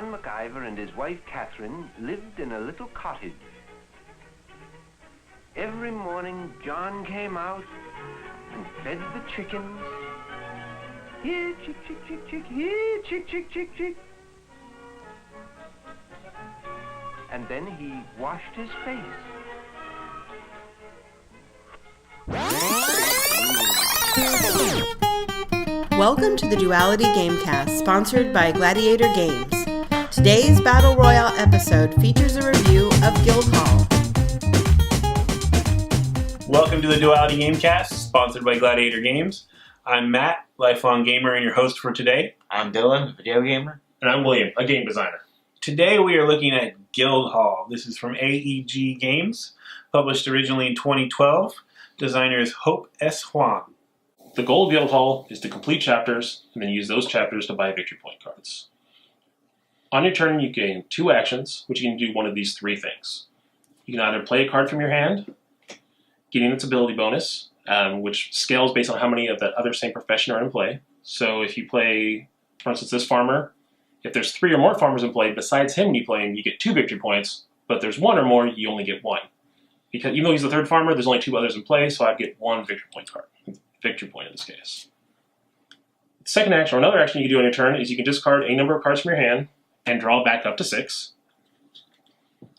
John MacIver and his wife Catherine lived in a little cottage. Every morning, John came out and fed the chickens. Here, chick, chick, chick, chick, here, chick, chick, chick, chick. And then he washed his face. Welcome to the Duelality Gamecast, sponsored by Gladiator Games. Today's Battle Royale episode features a review of Guildhall. Welcome to the Duelality Gamecast, sponsored by Gladiator Games. I'm Matt, lifelong gamer and your host for today. I'm Dylan, a video gamer. And I'm William, a game designer. Today we are looking at Guildhall. This is from AEG Games, published originally in 2012. Designer is Hope S. Huang. The goal of Guildhall is to complete chapters and then use those chapters to buy victory point cards. On your turn, you gain 2 actions, which you can do one of these 3 things. You can either play a card from your hand, getting its ability bonus, which scales based on how many of the other same profession are in play. So if you play, for instance, this farmer, if there's 3 or more farmers in play, besides him when you play him, you get 2 victory points, but if there's 1 or more, you only get 1. Because even though he's the 3rd farmer, there's only 2 others in play, so I'd get 1 victory point card. Victory point in this case. The second action, or another action you can do on your turn, is you can discard a number of cards from your hand and draw back up to 6. And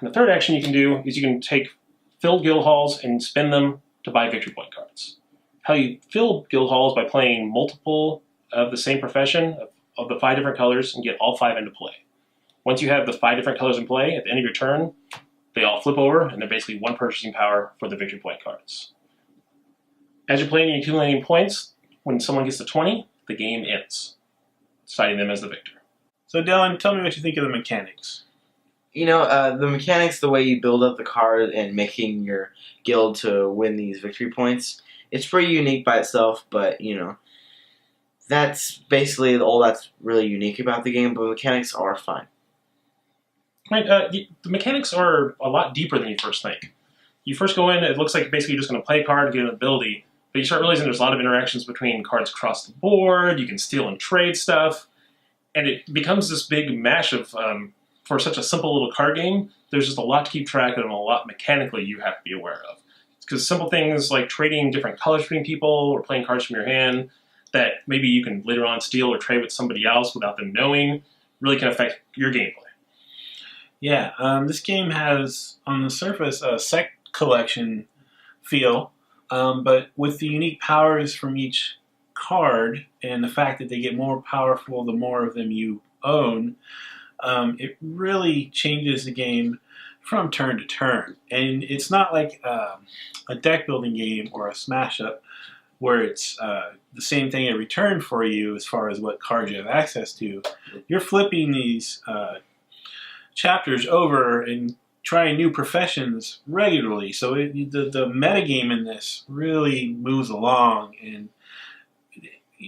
the third action you can do is you can take filled guild halls and spend them to buy victory point cards. How you fill guild halls by playing multiple of the same profession of the 5 different colors and get all 5 into play. Once you have the 5 different colors in play, at the end of your turn, they all flip over, and they're basically 1 purchasing power for the victory point cards. As you're playing and accumulating points, when someone gets to 20, the game ends, citing them as the victor. So Dylan, tell me what you think of the mechanics. You know, the mechanics, the way you build up the card and making your guild to win these victory points, it's pretty unique by itself, but, you know, that's basically all that's really unique about the game, but the mechanics are fine. Right, the mechanics are a lot deeper than you first think. You first go in, it looks like basically you're just going to play a card and get an ability, but you start realizing there's a lot of interactions between cards across the board, you can steal and trade stuff, and it becomes this big mash of, for such a simple little card game, there's just a lot to keep track of and a lot mechanically you have to be aware of. Because simple things like trading different colors between people or playing cards from your hand that maybe you can later on steal or trade with somebody else without them knowing really can affect your gameplay. Yeah, this game has, on the surface, a set collection feel, but with the unique powers from each card and the fact that they get more powerful the more of them you own, it really changes the game from turn to turn. And it's not like a deck building game or a smash up where it's the same thing every turn for you as far as what cards you have access to. You're flipping these chapters over and trying new professions regularly. So the metagame in this really moves along, and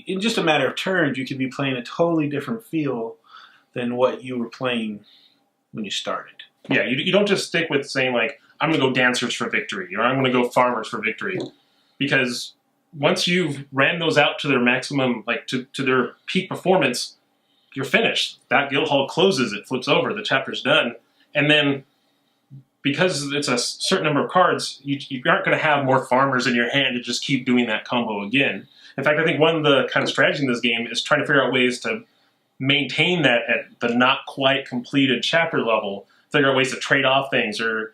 in just a matter of turns, you could be playing a totally different feel than what you were playing when you started. Yeah, you don't just stick with saying, like, I'm going to go dancers for victory, or I'm going to go farmers for victory, because once you've ran those out to their maximum, like to their peak performance, you're finished. That guild hall closes, it flips over, the chapter's done. And then, because it's a certain number of cards, you aren't going to have more farmers in your hand to just keep doing that combo again. In fact, I think one of the kind of strategies in this game is trying to figure out ways to maintain that at the not quite completed chapter level, figure out ways to trade off things or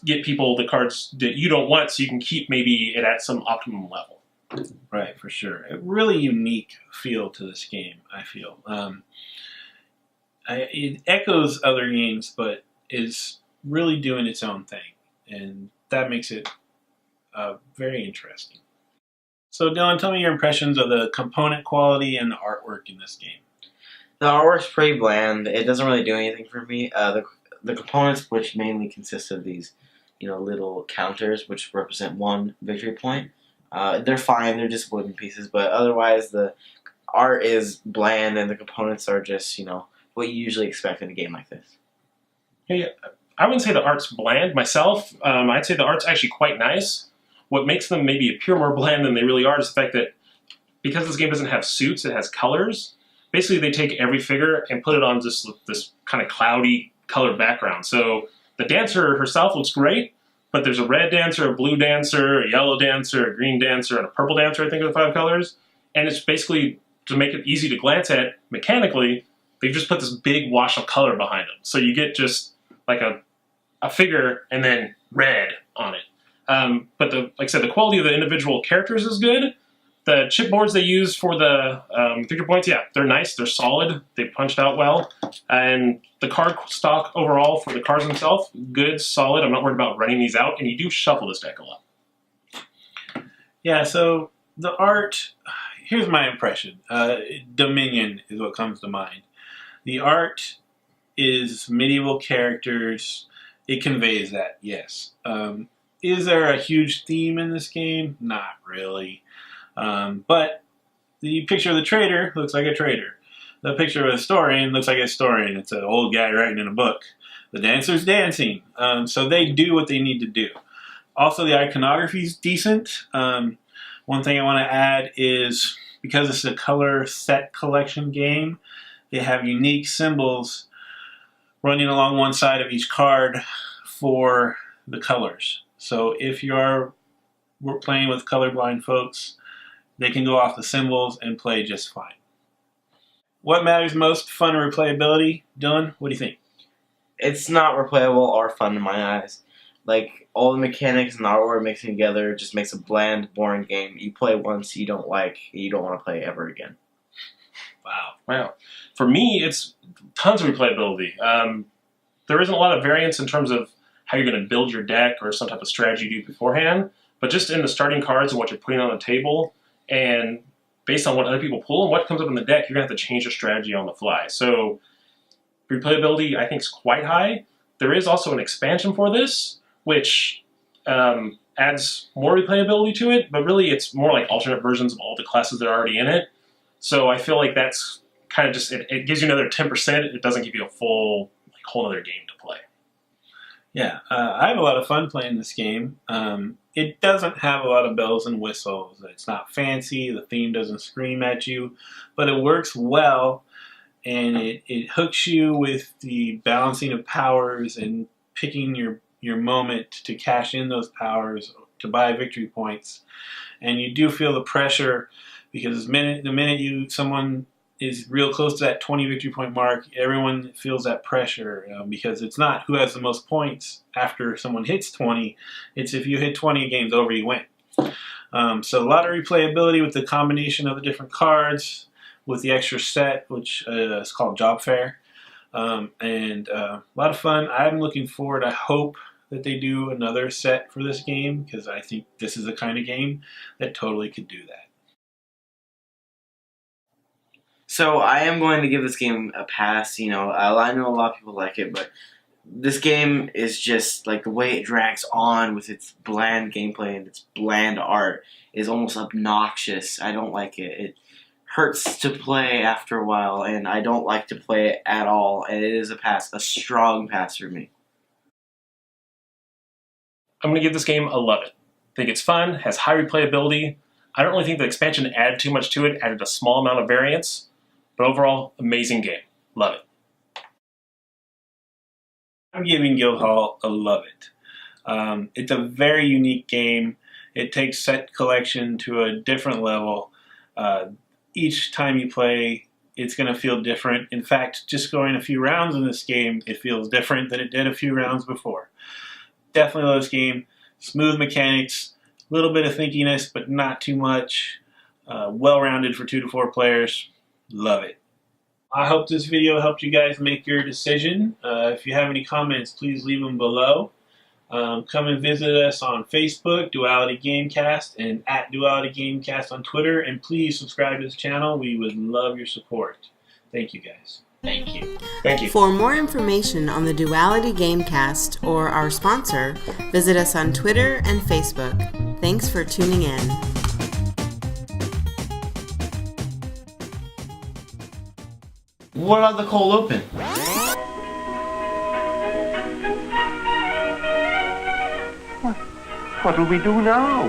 get people the cards that you don't want so you can keep maybe it at some optimum level. Right, for sure. A really unique feel to this game, I feel. It echoes other games, but is really doing its own thing, and that makes it very interesting. So, Dylan, tell me your impressions of the component quality and the artwork in this game. The artwork's pretty bland. It doesn't really do anything for me. The components, which mainly consist of these, little counters, which represent 1 victory point, they're fine. They're just wooden pieces, but otherwise the art is bland and the components are just, what you usually expect in a game like this. Hey, I wouldn't say the art's bland myself. I'd say the art's actually quite nice. What makes them maybe appear more bland than they really are is the fact that because this game doesn't have suits, it has colors. basically they take every figure and put it on this kind of cloudy colored background. So the dancer herself looks great, but there's a red dancer, a blue dancer, a yellow dancer, a green dancer, and a purple dancer, I think are the 5 colors. And it's basically, to make it easy to glance at mechanically, they've just put this big wash of color behind them. So you get just like a figure and then red on it. But like I said, the quality of the individual characters is good. The chipboards they use for the figure points, yeah, they're nice, they're solid, they punched out well. And the card stock overall for the cards themselves, good, solid. I'm not worried about running these out, and you do shuffle this deck a lot. Yeah, so the art, here's my impression. Dominion is what comes to mind. The art is medieval characters. It conveys that, yes. Is there a huge theme in this game? Not really. But the picture of the trader looks like a trader. The picture of a historian looks like a historian. It's an old guy writing in a book. The dancer's dancing. So they do what they need to do. Also, the iconography is decent. One thing I want to add is, because it's a color set collection game, they have unique symbols running along one side of each card for the colors. So if you're playing with colorblind folks, they can go off the symbols and play just fine. What matters most? Fun or replayability? Dylan, what do you think? It's not replayable or fun in my eyes. Like, all the mechanics and artwork mixing together just makes a bland, boring game. You play once, you don't like, you don't want to play ever again. Wow. For me, it's tons of replayability. There isn't a lot of variance in terms of how you're going to build your deck or some type of strategy you do beforehand, but just in the starting cards and what you're putting on the table, and based on what other people pull and what comes up in the deck, you're going to have to change your strategy on the fly. So replayability, I think, is quite high. There is also an expansion for this, which adds more replayability to it, but really it's more like alternate versions of all the classes that are already in it. So I feel like that's kind of just, it gives you another 10%. It doesn't give you a full, like, whole other game to play. Yeah, I have a lot of fun playing this game. It doesn't have a lot of bells and whistles. It's not fancy. The theme doesn't scream at you, but it works well, and it hooks you with the balancing of powers and picking your moment to cash in those powers to buy victory points. And you do feel the pressure, because the minute someone is real close to that 20 victory point mark, everyone feels that pressure, because it's not who has the most points after someone hits 20. It's if you hit 20, game's over, you win. So a lot of replayability with the combination of the different cards, with the extra set, which is called Job Fair. And a lot of fun. I'm looking forward. I hope that they do another set for this game, because I think this is the kind of game that totally could do that. So I am going to give this game a pass. You know, I know a lot of people like it, but this game is just, like, the way it drags on with its bland gameplay and its bland art is almost obnoxious. I don't like it. It hurts to play after a while, and I don't like to play it at all, and it is a pass, a strong pass for me. I'm going to give this game a love it. I think it's fun, has high replayability. I don't really think the expansion added too much to it, added a small amount of variance. But overall, amazing game. Love it. I'm giving Guildhall a love it. It's a very unique game. It takes set collection to a different level. Each time you play, it's going to feel different. In fact, just going a few rounds in this game, it feels different than it did a few rounds before. Definitely love this game. Smooth mechanics, a little bit of thinkiness, but not too much. Well-rounded for 2 to 4 players. Love it. I hope this video helped you guys make your decision. If you have any comments, please leave them below. Come and visit us on Facebook, Duality Gamecast, and at Duality Gamecast on Twitter. And please subscribe to this channel. We would love your support. Thank you, guys. Thank you. Thank you. For more information on the Duality Gamecast or our sponsor, visit us on Twitter and Facebook. Thanks for tuning in. What about the cold open? What will we do now?